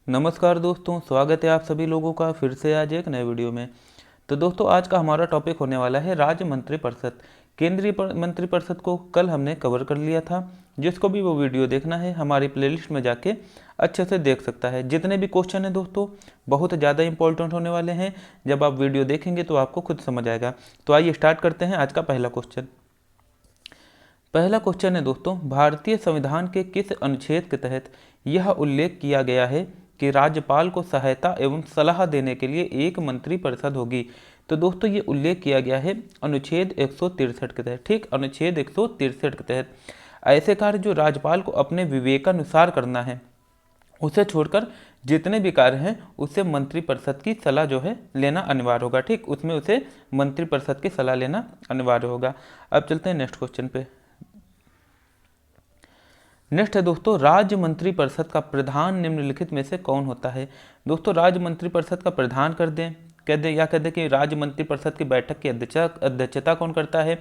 नमस्कार दोस्तों, स्वागत है आप सभी लोगों का फिर से आज एक नए वीडियो में। तो दोस्तों, आज का हमारा टॉपिक होने वाला है राज्य मंत्रिपरिषद। मंत्रिपरिषद को कल हमने कवर कर लिया था। जिसको भी वो वीडियो देखना है हमारी प्लेलिस्ट में जाके अच्छे से देख सकता है। जितने भी क्वेश्चन हैं दोस्तों, बहुत ज़्यादा इंपॉर्टेंट होने वाले हैं। जब आप वीडियो देखेंगे तो आपको खुद समझ आएगा। तो आइए स्टार्ट करते हैं आज का पहला क्वेश्चन। पहला क्वेश्चन है दोस्तों, भारतीय संविधान के किस अनुच्छेद के तहत यह उल्लेख किया गया है कि राज्यपाल को सहायता एवं सलाह देने के लिए एक मंत्रिपरिषद होगी? तो दोस्तों, ये उल्लेख किया गया है अनुच्छेद 163 के तहत। ठीक, अनुच्छेद 163 के तहत ऐसे कार्य जो राज्यपाल को अपने विवेकानुसार करना है, उसे छोड़कर जितने भी कार्य हैं उससे मंत्रिपरिषद की सलाह जो है लेना अनिवार्य होगा। ठीक, उसमें उसे मंत्रिपरिषद की सलाह लेना अनिवार्य होगा। अब चलते हैं नेक्स्ट क्वेश्चन पे। नेक्स्ट है दोस्तों, राज्य मंत्रिपरिषद का प्रधान निम्नलिखित में से कौन होता है? दोस्तों, राज्य मंत्रिपरिषद का प्रधान कह दें कि राज्य मंत्रिपरिषद की बैठक की अध्यक्षता कौन करता है?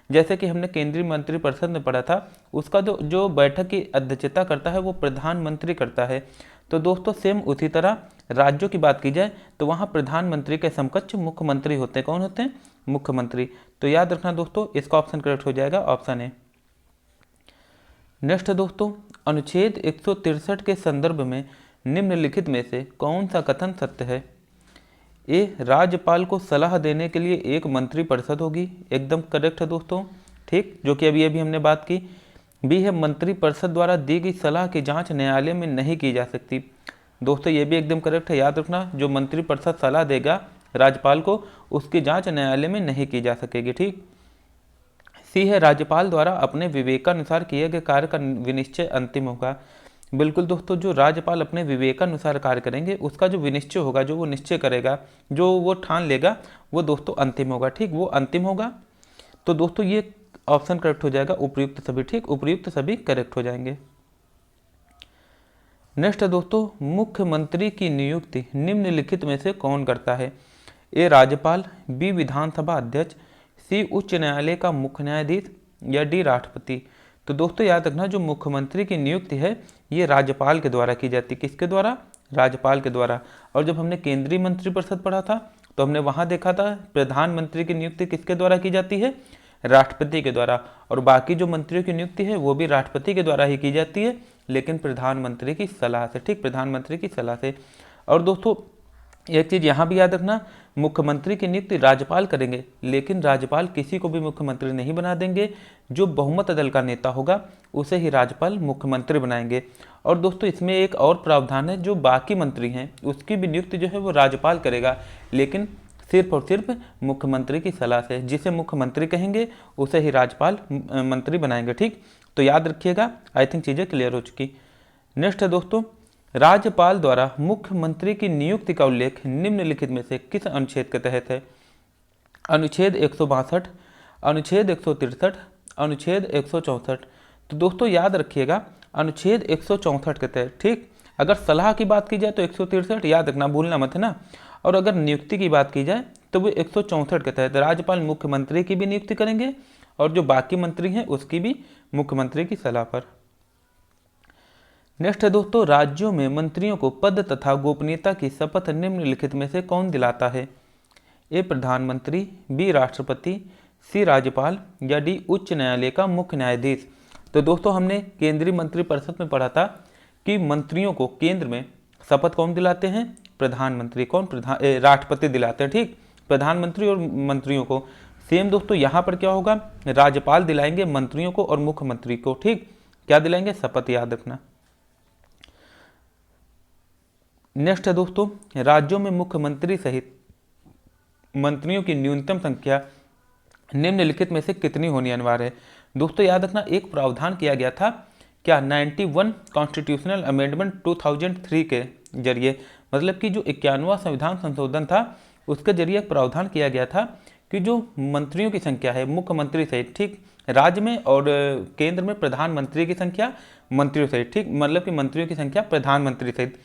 जैसे कि हमने केंद्रीय मंत्रिपरिषद में पढ़ा था, उसका जो बैठक की अध्यक्षता करता है वो प्रधानमंत्री करता है। तो दोस्तों, सेम उसी तरह राज्यों की बात की जाए तो वहाँ प्रधानमंत्री के समकक्ष मुख्यमंत्री होते हैं। कौन होते हैं? मुख्यमंत्री। तो याद रखना दोस्तों, इसका ऑप्शन करेक्ट हो जाएगा ऑप्शन ए। नेक्स्ट है दोस्तों, अनुच्छेद 163 के संदर्भ में निम्नलिखित में से कौन सा कथन सत्य है? ए, राज्यपाल को सलाह देने के लिए एक मंत्रिपरिषद होगी, एकदम करेक्ट है दोस्तों। ठीक, जो कि अभी हमने बात की। बी है, मंत्रिपरिषद द्वारा दी गई सलाह की जांच न्यायालय में नहीं की जा सकती। दोस्तों, ये भी एकदम करेक्ट है। याद रखना, जो मंत्रिपरिषद सलाह देगा राज्यपाल को, उसकी जांच न्यायालय में नहीं की जा सकेगी। ठीक। सी है, राज्यपाल द्वारा अपने विवेकानुसार किए गए कार्य का विनिश्चय अंतिम होगा। बिल्कुल दोस्तों, जो राज्यपाल अपने विवेकानुसार कार्य करेंगे उसका जो विनिश्चय होगा, जो वो निश्चय करेगा, जो वो ठान लेगा, वो दोस्तों अंतिम होगा। ठीक, वो अंतिम होगा। तो दोस्तों, ये ऑप्शन करेक्ट हो जाएगा उपर्युक्त सभी। ठीक, उपर्युक्त सभी करेक्ट हो जाएंगे। नेक्स्ट है दोस्तों, मुख्यमंत्री की नियुक्ति निम्नलिखित में से कौन करता है? ए, राज्यपाल, बी, विधानसभा अध्यक्ष, सी, उच्च न्यायालय का मुख्य न्यायाधीश, या डी, राष्ट्रपति। तो दोस्तों, याद रखना, जो मुख्यमंत्री की नियुक्ति है ये राज्यपाल के द्वारा की जाती है। किसके द्वारा? राज्यपाल के द्वारा। और जब हमने केंद्रीय मंत्रिपरिषद पढ़ा था तो हमने वहां देखा था प्रधानमंत्री की नियुक्ति किसके द्वारा की जाती है? राष्ट्रपति के द्वारा। और बाकी जो मंत्रियों की नियुक्ति है वो भी राष्ट्रपति के द्वारा ही की जाती है, लेकिन प्रधानमंत्री की सलाह से। ठीक, प्रधानमंत्री की सलाह से। और दोस्तों, एक चीज़ यहाँ भी याद रखना, मुख्यमंत्री की नियुक्ति राज्यपाल करेंगे, लेकिन राज्यपाल किसी को भी मुख्यमंत्री नहीं बना देंगे। जो बहुमत दल का नेता होगा उसे ही राज्यपाल मुख्यमंत्री बनाएंगे। और दोस्तों, इसमें एक और प्रावधान है, जो बाकी मंत्री हैं उसकी भी नियुक्ति जो है वो राज्यपाल करेगा, लेकिन सिर्फ और सिर्फ मुख्यमंत्री की सलाह से। जिसे मुख्यमंत्री कहेंगे उसे ही राज्यपाल मंत्री बनाएंगे। ठीक, तो याद रखिएगा। आई थिंक चीज़ें क्लियर हो चुकी। नेक्स्ट है दोस्तों, राज्यपाल द्वारा मुख्यमंत्री की नियुक्ति का उल्लेख निम्नलिखित में से किस अनुच्छेद के तहत है? अनुच्छेद 162, अनुच्छेद 163, अनुच्छेद 164। तो दोस्तों, याद रखिएगा, अनुच्छेद 164 के तहत। ठीक, अगर सलाह की बात की जाए तो 163, याद रखना, भूलना मत है ना। और अगर नियुक्ति की बात की जाए तो वो 164 के तहत राज्यपाल मुख्यमंत्री की भी नियुक्ति करेंगे और जो बाकी मंत्री हैं उसकी भी मुख्यमंत्री की सलाह पर। नेक्स्ट है दोस्तों, राज्यों में मंत्रियों को पद तथा गोपनीयता की शपथ निम्नलिखित में से कौन दिलाता है? ए, प्रधानमंत्री, बी, राष्ट्रपति, सी, राज्यपाल, या डी, उच्च न्यायालय का मुख्य न्यायाधीश। तो दोस्तों, हमने केंद्रीय मंत्रिपरिषद में पढ़ा था कि मंत्रियों को केंद्र में शपथ कौन दिलाते हैं? प्रधानमंत्री। कौन? राष्ट्रपति दिलाते हैं। ठीक, प्रधानमंत्री और मंत्रियों को। सेम दोस्तों, यहाँ पर क्या होगा? राज्यपाल दिलाएंगे मंत्रियों को और मुख्यमंत्री को। ठीक, क्या दिलाएंगे? शपथ। याद रखना। नेक्स्ट है दोस्तों, राज्यों में मुख्यमंत्री सहित मंत्रियों की न्यूनतम संख्या निम्नलिखित में से कितनी होनी अनिवार्य है? दोस्तों, याद रखना, एक प्रावधान किया गया था क्या 91 कॉन्स्टिट्यूशनल अमेंडमेंट 2003 के जरिए, मतलब कि जो 91वां संविधान संशोधन था उसके जरिए एक प्रावधान किया गया था कि जो मंत्रियों की संख्या है मुख्यमंत्री सहित, ठीक, राज्य में और केंद्र में प्रधानमंत्री की संख्या मंत्रियों सहित, ठीक, मतलब कि मंत्रियों की संख्या प्रधानमंत्री सहित,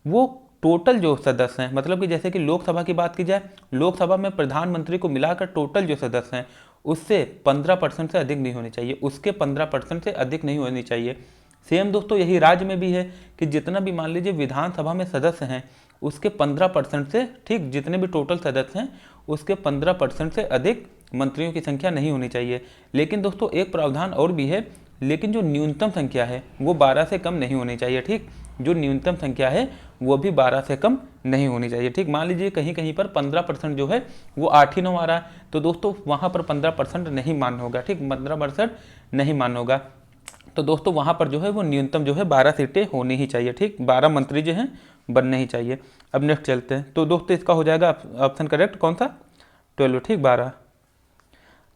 वो टोटल जो सदस्य हैं, मतलब कि जैसे कि लोकसभा की बात की जाए, लोकसभा में प्रधानमंत्री को मिलाकर टोटल जो सदस्य हैं उससे 15% से अधिक नहीं होनी चाहिए, उसके 15% से अधिक नहीं होनी चाहिए। सेम दोस्तों यही राज्य में भी है कि जितना भी मान लीजिए विधानसभा में सदस्य हैं उसके 15% से, ठीक, जितने भी टोटल सदस्य हैं उसके 15% से अधिक मंत्रियों की संख्या नहीं होनी चाहिए। लेकिन दोस्तों एक प्रावधान और भी है, लेकिन जो न्यूनतम संख्या है वो 12 से कम नहीं होनी चाहिए। ठीक, जो न्यूनतम संख्या है वो भी 12 से कम नहीं होनी चाहिए। ठीक, मान लीजिए कहीं कहीं पर 15% जो है वो 8 ही 9 आ रहा है, तो दोस्तों वहाँ पर 15% नहीं मान्य होगा। ठीक, 15% नहीं मान्य होगा, तो दोस्तों वहाँ पर जो है वो न्यूनतम जो है 12 सीटें होनी ही चाहिए। ठीक, 12 मंत्री जो हैं बनने ही चाहिए। अब नेक्स्ट चलते हैं, तो दोस्तों इसका हो जाएगा ऑप्शन करेक्ट कौन सा, 12। ठीक, 12।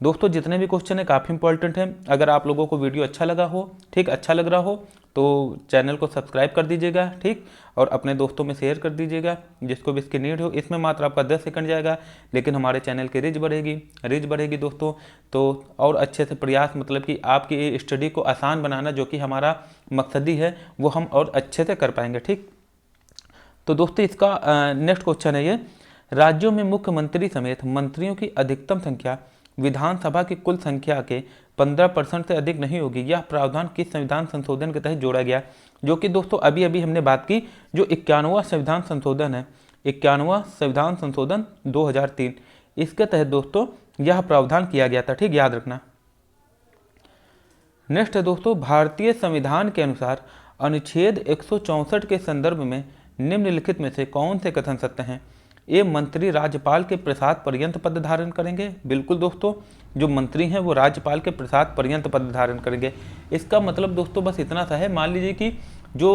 दोस्तों जितने भी क्वेश्चन है काफ़ी इंपॉर्टेंट है। अगर आप लोगों को वीडियो अच्छा लगा हो, ठीक, अच्छा लग रहा हो तो चैनल को सब्सक्राइब कर दीजिएगा, ठीक, और अपने दोस्तों में शेयर कर दीजिएगा जिसको भी इसकी नीड हो। इसमें मात्र आपका 10 सेकंड जाएगा, लेकिन हमारे चैनल की रीच बढ़ेगी दोस्तों। तो और अच्छे से प्रयास, मतलब कि आपकी स्टडी को आसान बनाना जो कि हमारा मकसद ही है, वो हम और अच्छे से कर पाएंगे। ठीक, तो दोस्तों इसका नेक्स्ट क्वेश्चन है ये, राज्यों में मुख्यमंत्री समेत मंत्रियों की अधिकतम संख्या विधानसभा की कुल संख्या के 15% से अधिक नहीं होगी। यह प्रावधान किस संविधान संशोधन के तहत जोड़ा गया, जो कि दोस्तों अभी अभी हमने बात की, जो 51वां संविधान संशोधन है, 51वां संविधान संशोधन 2003, इसके तहत दोस्तों यह प्रावधान किया गया था। ठीक, याद रखना। नेक्स्ट है दोस्तों, भारतीय संविधान के अनुसार अनुच्छेद 164 के संदर्भ में निम्नलिखित में से कौन से कथन सत्य हैं। ये मंत्री राज्यपाल के प्रसाद पर्यंत पद धारण करेंगे। बिल्कुल दोस्तों, जो मंत्री हैं वो राज्यपाल के प्रसाद पर्यंत पद धारण करेंगे। इसका मतलब दोस्तों बस इतना सा है, मान लीजिए कि जो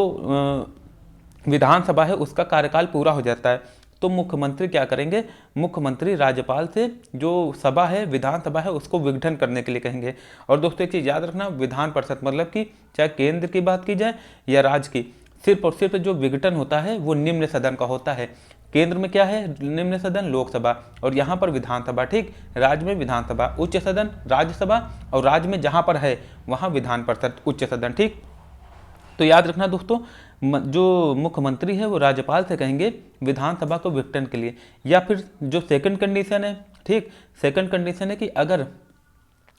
विधानसभा है उसका कार्यकाल पूरा हो जाता है, तो मुख्यमंत्री क्या करेंगे, मुख्यमंत्री राज्यपाल से जो सभा है, विधानसभा है, उसको विघटन करने के लिए कहेंगे। और दोस्तों एक चीज़ याद रखना, विधान परिषद मतलब कि चाहे केंद्र की बात की जाए या राज्य की, सिर्फ और सिर्फ जो विघटन होता है वो निम्न सदन का होता है। केंद्र में क्या है, निम्न सदन लोकसभा, और यहाँ पर विधानसभा। ठीक, राज्य में विधानसभा उच्च सदन राज्यसभा, और राज्य में जहाँ पर है वहाँ विधान परिषद उच्च सदन। ठीक, तो याद रखना दोस्तों, जो मुख्यमंत्री है वो राज्यपाल से कहेंगे विधानसभा को विघटन के लिए। या फिर जो सेकंड कंडीशन है, ठीक, सेकंड कंडीशन है कि अगर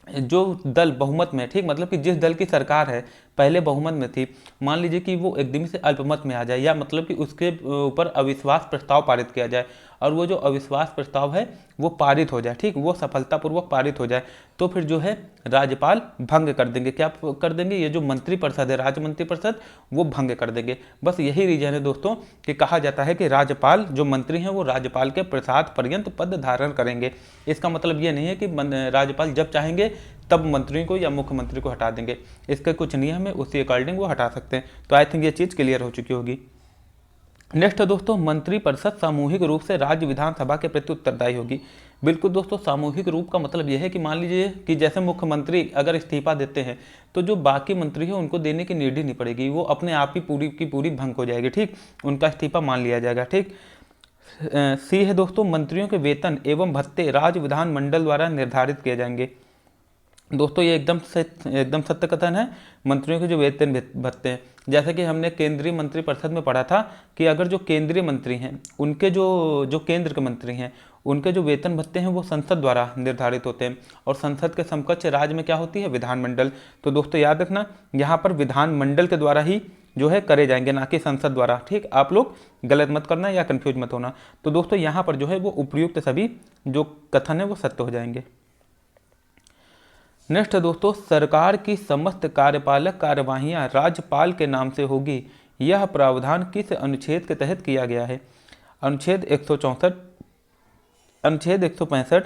जो दल बहुमत में, ठीक, मतलब कि जिस दल की सरकार है पहले बहुमत में थी, मान लीजिए कि वो एकदम से अल्पमत में आ जाए, या मतलब कि उसके ऊपर अविश्वास प्रस्ताव पारित किया जाए, और वो जो अविश्वास प्रस्ताव है वो पारित हो जाए, ठीक, वो सफलतापूर्वक पारित हो जाए, तो फिर जो है राज्यपाल भंग कर देंगे। क्या कर देंगे, ये जो मंत्रिपरिषद है, राज्य मंत्रिपरिषद, वो भंग कर देंगे। बस यही रीजन है दोस्तों कि कहा जाता है कि राज्यपाल, जो मंत्री हैं वो राज्यपाल के प्रसाद पर्यंत पद धारण करेंगे। इसका मतलब ये नहीं है कि राज्यपाल जब चाहेंगे तब मंत्री को या मुख्यमंत्री को हटा देंगे। इसके कुछ नियम है, उसी अकॉर्डिंग वो हटा सकते हैं। तो आई थिंक ये चीज़ क्लियर हो चुकी होगी। नेक्स्ट है दोस्तों, मंत्रिपरिषद सामूहिक रूप से राज्य विधानसभा के प्रति उत्तरदायी होगी। बिल्कुल दोस्तों, सामूहिक रूप का मतलब यह है कि मान लीजिए कि जैसे मुख्यमंत्री अगर इस्तीफा देते हैं तो जो बाकी मंत्री हैं उनको देने की नीड ही नहीं पड़ेगी, वो अपने आप ही पूरी की पूरी भंग हो जाएगी। ठीक, उनका इस्तीफा मान लिया जाएगा। ठीक, सी है दोस्तों, मंत्रियों के वेतन एवं भत्ते राज्य विधानमंडल द्वारा निर्धारित किए जाएंगे। दोस्तों ये एकदम सत्य कथन है। मंत्रियों के जो वेतन भत्ते हैं, जैसा कि हमने केंद्रीय मंत्रिपरिषद में पढ़ा था कि अगर जो केंद्रीय मंत्री हैं उनके जो केंद्र के मंत्री हैं उनके जो वेतन भत्ते हैं वो संसद द्वारा निर्धारित होते हैं, और संसद के समकक्ष राज्य में क्या होती है, विधानमंडल। तो दोस्तों याद रखना, यहाँ पर विधानमंडल के द्वारा ही जो है करे जाएंगे, ना कि संसद द्वारा। ठीक, आप लोग गलत मत करना या कंफ्यूज मत होना। तो दोस्तों यहाँ पर जो है वो उपयुक्त सभी जो कथन है वो सत्य हो जाएंगे। नेक्स्ट है दोस्तों, सरकार की समस्त कार्यपालक कार्यवाहियां राज्यपाल के नाम से होगी। यह प्रावधान किस अनुच्छेद के तहत किया गया है। अनुच्छेद 164, अनुच्छेद 165,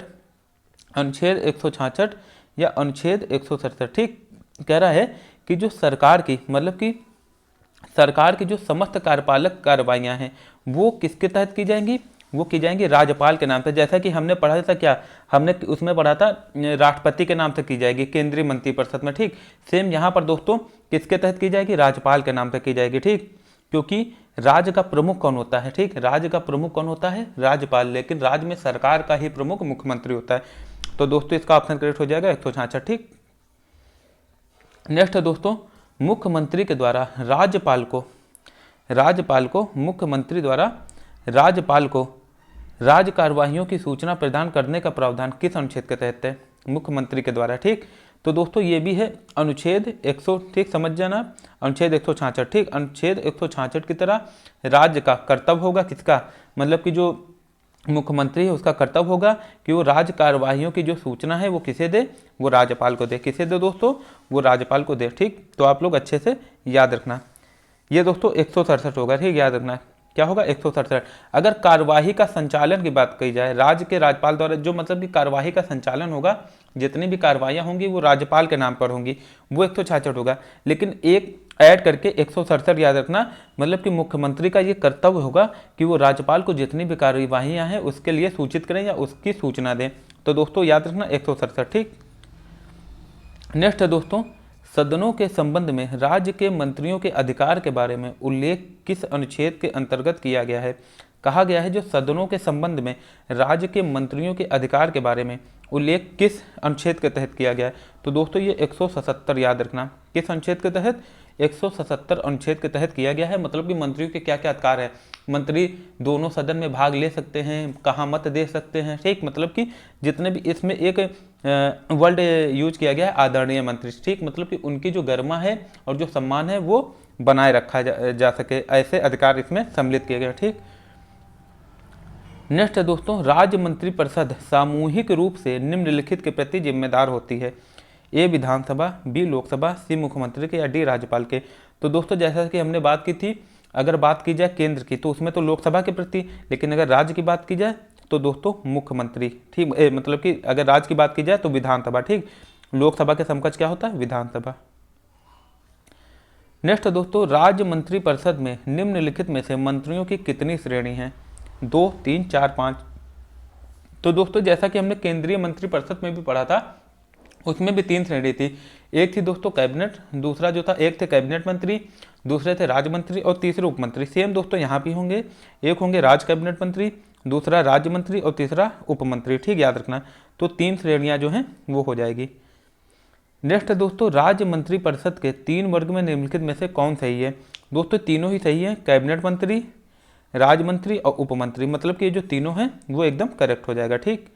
अनुच्छेद 166 या अनुच्छेद 167। ठीक, कह रहा है कि जो सरकार की, मतलब कि सरकार की जो समस्त कार्यपालक कार्यवाहियां हैं वो किसके तहत की जाएंगी, वो की जाएंगी राज्यपाल के नाम से। जैसा कि हमने पढ़ा था, क्या हमने उसमें पढ़ा था, राष्ट्रपति के नाम से की जाएगी केंद्रीय मंत्रिपरिषद में। ठीक, सेम यहाँ पर दोस्तों किसके तहत की जाएगी, राज्यपाल के नाम से की जाएगी। ठीक, क्योंकि राज्य का प्रमुख कौन होता है, ठीक, राज्य का प्रमुख कौन होता है, राज्यपाल, लेकिन राज्य में सरकार का ही प्रमुख मुख्यमंत्री होता है। तो दोस्तों इसका ऑप्शन करेक्ट हो जाएगा 166। ठीक, नेक्स्ट है दोस्तों, मुख्यमंत्री के द्वारा राज्यपाल को मुख्यमंत्री द्वारा राज्यपाल को राज्य कार्यवाहियों की सूचना प्रदान करने का प्रावधान किस अनुच्छेद के तहत है, मुख्यमंत्री के द्वारा। ठीक, तो दोस्तों ये भी है अनुच्छेद 100, ठीक समझ जाना, अनुच्छेद 166, ठीक। अनुच्छेद 166 की तरह राज्य का कर्तव्य होगा, किसका, मतलब कि जो मुख्यमंत्री है उसका कर्तव्य होगा कि वो राज्य कार्यवाहियों की जो सूचना है वो किसे दे, वो राज्यपाल को दे। किसे दे दोस्तों, वो राज्यपाल को दे, ठीक। तो आप लोग अच्छे से याद रखना। ये दोस्तों 167 होगा, ठीक, याद रखना क्या होगा 167। अगर कार्यवाही का संचालन की बात कही जाए, राज्य के राज्यपाल द्वारा जो मतलब कि कार्यवाही का संचालन होगा, जितनी भी कार्रवाइयाँ होंगी वो राज्यपाल के नाम पर होंगी, वो 166 होगा। लेकिन एक ऐड करके 167 याद रखना, मतलब कि मुख्यमंत्री का ये कर्तव्य होगा कि वो राज्यपाल को जितनी भी कार्यवाहियाँ हैं उसके लिए सूचित करें या उसकी सूचना दें। तो दोस्तों याद रखना 167, ठीक। नेक्स्ट है दोस्तों, सदनों के संबंध में राज्य के मंत्रियों के अधिकार के बारे में उल्लेख किस अनुच्छेद के अंतर्गत किया गया है। कहा गया है जो सदनों के संबंध में राज्य के मंत्रियों के अधिकार के बारे में उल्लेख किस अनुच्छेद के तहत किया गया है। तो दोस्तों ये 177 याद रखना, किस अनुच्छेद के तहत, 177 अनुच्छेद के तहत किया गया है। मतलब कि मंत्रियों के क्या क्या अधिकार है, मंत्री दोनों सदन में भाग ले सकते हैं, कहाँ मत दे सकते हैं, ठीक। मतलब कि जितने भी इसमें एक वर्ड यूज किया गया है आदरणीय मंत्री, ठीक। मतलब कि उनकी जो गरिमा है और जो सम्मान है वो बनाए रखा जा सके, ऐसे अधिकार इसमें सम्मिलित किए गए, ठीक। नेक्स्ट है दोस्तों, राज्य मंत्रिपरिषद सामूहिक रूप से निम्नलिखित के प्रति जिम्मेदार होती है। ए विधानसभा, बी लोकसभा, सी मुख्यमंत्री के या डी राज्यपाल के। तो दोस्तों जैसा कि हमने बात की थी, अगर बात की जाए केंद्र की तो उसमें तो लोकसभा के प्रति, लेकिन अगर राज्य की बात की जाए तो दोस्तों मुख्यमंत्री, ठीक। मतलब कि अगर राज्य की बात की जाए तो विधानसभा, ठीक। लोकसभा के समकक्ष क्या होता है, विधानसभा। नेक्स्ट दोस्तों, राज्य मंत्रिपरिषद में निम्नलिखित में से मंत्रियों की कितनी श्रेणी है, 2, 3, 4, 5। तो दोस्तों जैसा कि हमने केंद्रीय मंत्रिपरिषद में भी पढ़ा था, उसमें भी 3 श्रेणी थी। एक थी दोस्तों कैबिनेट, दूसरा जो था एक थे कैबिनेट मंत्री, दूसरे थे राज्य मंत्री और तीसरे उप मंत्री। सेम दोस्तों यहाँ भी होंगे, एक होंगे राज्य कैबिनेट मंत्री, दूसरा राज्य मंत्री और तीसरा उप मंत्री, ठीक, याद रखना। तो 3 श्रेणियाँ जो हैं वो हो जाएगी। नेक्स्ट दोस्तों, राज्य मंत्रिपरिषद के 3 वर्ग में निम्नलिखित में से कौन सही है। दोस्तों तीनों ही सही है, कैबिनेट मंत्री, राज्य मंत्री और उप मंत्री। मतलब कि ये जो तीनों हैं वो एकदम करेक्ट हो जाएगा, ठीक।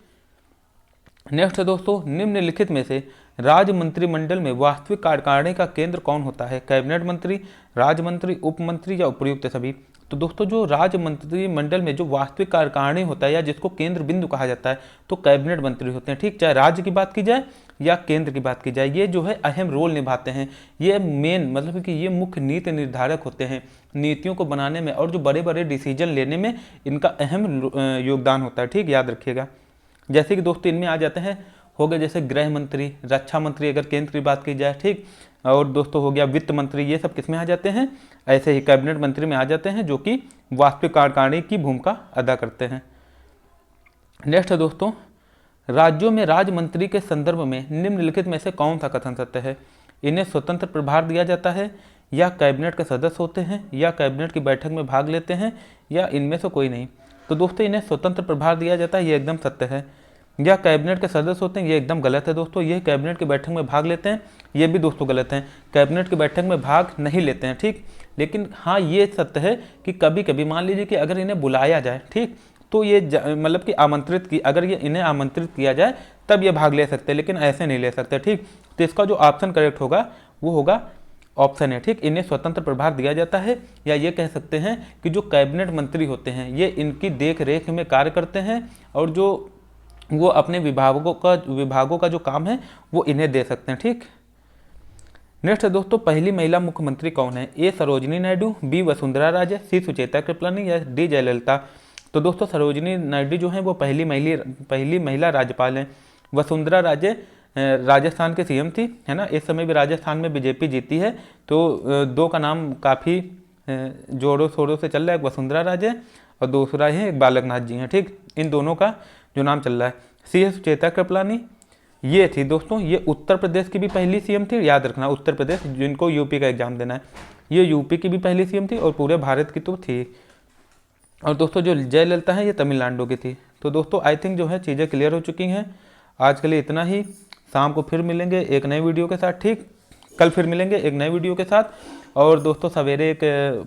नेक्स्ट है दोस्तों, निम्नलिखित में से राज्य मंत्रिमंडल में वास्तविक कार्यकारिणी का केंद्र कौन होता है, कैबिनेट मंत्री, राज्य मंत्री, उप मंत्री या उपर्युक्त सभी। तो दोस्तों जो राज्य मंत्रिमंडल में जो वास्तविक कार्यकारिणी होता है या जिसको केंद्र बिंदु कहा जाता है, तो कैबिनेट मंत्री होते हैं, ठीक। चाहे राज्य की बात की जाए या केंद्र की बात की जाए, ये जो है अहम रोल निभाते हैं। ये मेन मतलब कि ये मुख्य नीति निर्धारक होते हैं, नीतियों को बनाने में और जो बड़े बड़े डिसीजन लेने में इनका अहम योगदान होता है, ठीक, याद रखिएगा। जैसे कि दोस्तों इनमें आ जाते हैं, हो गए जैसे गृह मंत्री, रक्षा मंत्री अगर केंद्र की बात की जाए, ठीक। और दोस्तों हो गया वित्त मंत्री, ये सब किसमें आ जाते हैं, ऐसे ही कैबिनेट मंत्री में आ जाते हैं, जो कि वास्तविक कार्यकारिणी की भूमिका अदा करते हैं। नेक्स्ट है दोस्तों, राज्यों में राज्य मंत्री के संदर्भ में निम्नलिखित में से कौन सा कथन सत्य है। इन्हें स्वतंत्र प्रभार दिया जाता है, या कैबिनेट के सदस्य होते हैं, या कैबिनेट की बैठक में भाग लेते हैं, या इनमें से कोई नहीं। तो दोस्तों इन्हें स्वतंत्र प्रभार दिया जाता है, ये एकदम सत्य है। या कैबिनेट के सदस्य होते हैं, ये एकदम गलत है दोस्तों। ये कैबिनेट की बैठक में भाग लेते हैं, ये भी दोस्तों गलत है। कैबिनेट की बैठक में भाग नहीं लेते हैं, ठीक। लेकिन हाँ ये सत्य है कि कभी कभी मान लीजिए कि अगर इन्हें बुलाया जाए, ठीक, तो ये मतलब कि आमंत्रित की अगर ये इन्हें आमंत्रित किया जाए तब ये भाग ले सकते हैं, लेकिन ऐसे नहीं ले सकते, ठीक। तो इसका जो ऑप्शन करेक्ट होगा वो होगा ऑप्शन है, ठीक। इन्हें स्वतंत्र प्रभार दिया जाता है, या ये कह सकते हैं कि जो कैबिनेट मंत्री होते हैं ये इनकी देख रेख में कार्य करते हैं, और जो वो अपने विभागों का जो काम है वो इन्हें दे सकते हैं, ठीक। नेक्स्ट है दोस्तों, पहली महिला मुख्यमंत्री कौन है। ए सरोजिनी नायडू, बी वसुंधरा राजे, सी सुचेता कृपलानी, या डी जयललिता। तो दोस्तों सरोजिनी नायडू जो हैं वो पहली महिला राज्यपाल हैं। वसुंधरा राजे राजस्थान के सीएम थी, है ना। इस समय भी राजस्थान में बीजेपी जीती है, तो 2 का नाम काफ़ी जोरों शोरों से चल रहा है, एक वसुंधरा राजे और दूसरा है एक बालकनाथ जी हैं, ठीक। इन दोनों का जो नाम चल रहा है। सी है सुचेता कृपलानी, ये थी दोस्तों, ये उत्तर प्रदेश की भी पहली सीएम थी, याद रखना। उत्तर प्रदेश जिनको यूपी का एग्जाम देना है, ये यूपी की भी पहली सीएम थी और पूरे भारत की तो थी। और दोस्तों जो जयललिता है ये तमिलनाडु की थी। तो दोस्तों आई थिंक जो है चीज़ें क्लियर हो चुकी हैं। आज के लिए इतना ही, शाम को फिर मिलेंगे एक नए वीडियो के साथ, ठीक। कल फिर मिलेंगे एक नए वीडियो के साथ। और दोस्तों सवेरे एक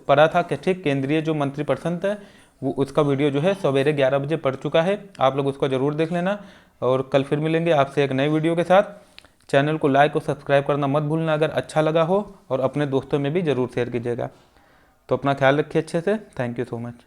पढ़ा था कि ठीक केंद्रीय जो मंत्रिपरिषद है वो उसका वीडियो जो है सवेरे 11 बजे पड़ चुका है, आप लोग उसको ज़रूर देख लेना। और कल फिर मिलेंगे आपसे एक नए वीडियो के साथ। चैनल को लाइक और सब्सक्राइब करना मत भूलना अगर अच्छा लगा हो, और अपने दोस्तों में भी ज़रूर शेयर कीजिएगा। तो अपना ख्याल रखिए अच्छे से। Thank you so much.